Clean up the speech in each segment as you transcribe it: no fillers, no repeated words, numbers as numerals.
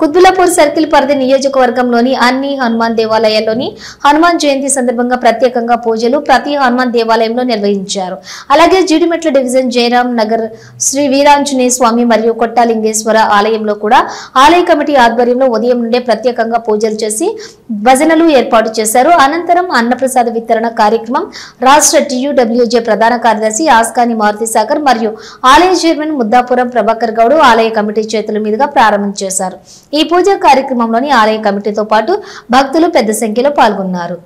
Quthbullapur circle పరిధి నియోజకవర్గంలోని అన్ని హనుమాన్ దేవాలయాల్లోని హనుమాన్ జయంతి సందర్భంగా ప్రత్యేకంగా పూజలు ప్రతి హనుమాన్ దేవాలయంలో నిర్వహించారు. అలాగే జీడిమెట్ల డివిజన్ జయరాం నగర్ శ్రీ వీరాంజనేయ స్వామి మరియు కొట్టాలింగేశ్వర ఆలయంలో కూడా ఆలయ కమిటీ ఆధ్వర్యంలో ఉదయం నుండే ప్రత్యేకంగా పూజలు చేసి భజనలు ఏర్పాటు చేశారు. అనంతరం అన్నప్రసాద వితరణ కార్యక్రమం రాష్ట్ర TUWJ ప్రధాన కార్యదర్శి ఆస్కాని మారుతి సాగర్ మరియు ఆలయ చైర్మన్ ముద్దాపురం ప్రభాకర్ గౌడ్ ఆలయ కమిటీ చేతుల మీదుగా ప్రారంభం చేశారు. ఈ పూజా కార్యక్రమంలోని ఆలయ కమిటీతో పాటు భక్తులు పెద్ద సంఖ్యలో పాల్గొన్నారు.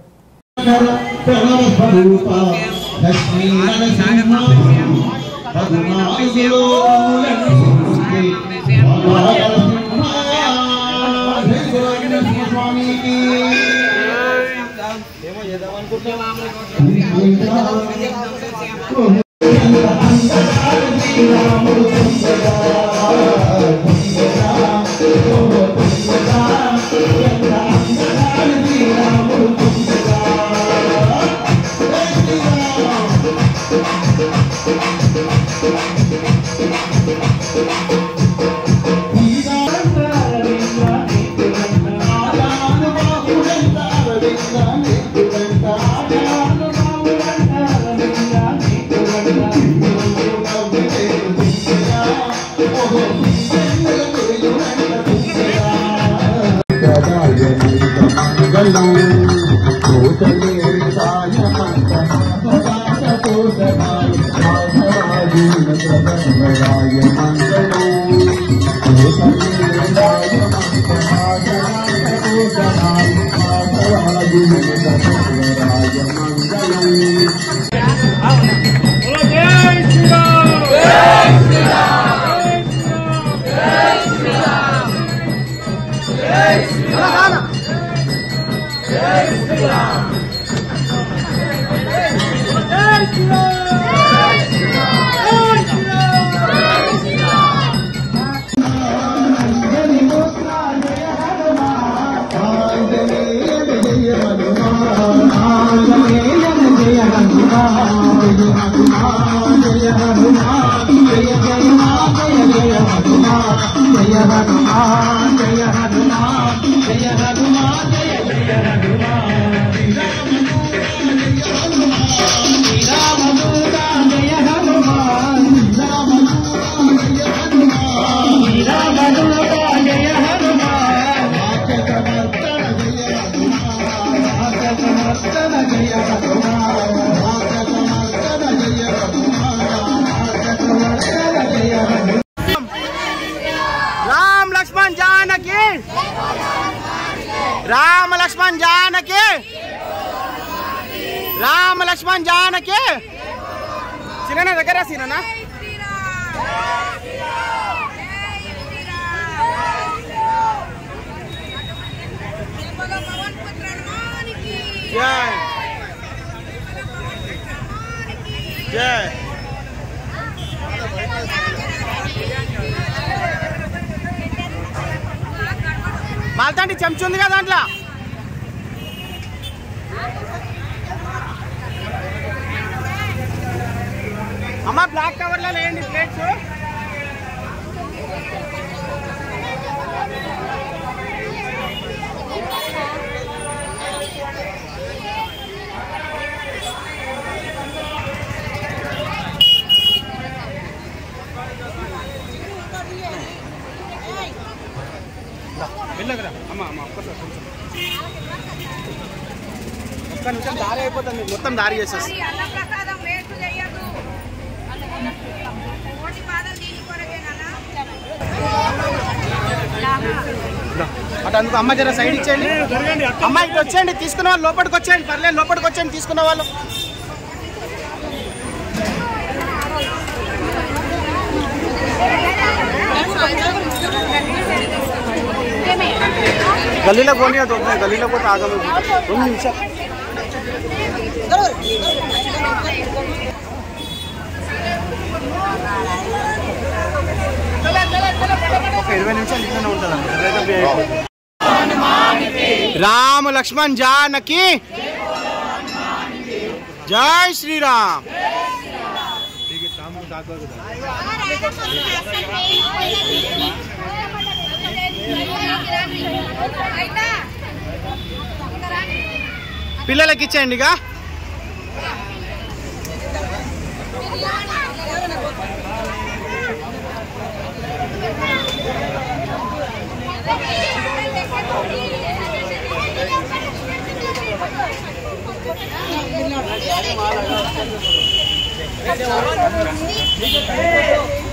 राम लक्ष्मण जानकी सीना దగ్గర सीना जय जय మాల్తాంటి చెంచు ఉంది కదా దాంట్లో అమ్మ బ్లాక్ కవర్ లో లేండి ప్లేట్స్ వెళ్ళగరా అమ్మ అమ్మ ఒక్క నిమిషం దారి అయిపోతుంది మొత్తం దారి చేసేసి అటు అందుకు అమ్మ జర సైడ్ ఇచ్చేయండి అమ్మ ఇటు వచ్చేయండి తీసుకున్న వాళ్ళు లోపలికి వచ్చేయండి పర్లేదు లోపలికి వచ్చేయండి తీసుకున్న వాళ్ళు गली बोनी तो गली आगे 2 నిమిషాలు ఒక 20 నిమిషాలు ఇట్లనే ఉంటదండి राम लक्ष्मण जानकी जय श्री राम పిల్లలకి ఇచ్చేయండి ఇక. Hey,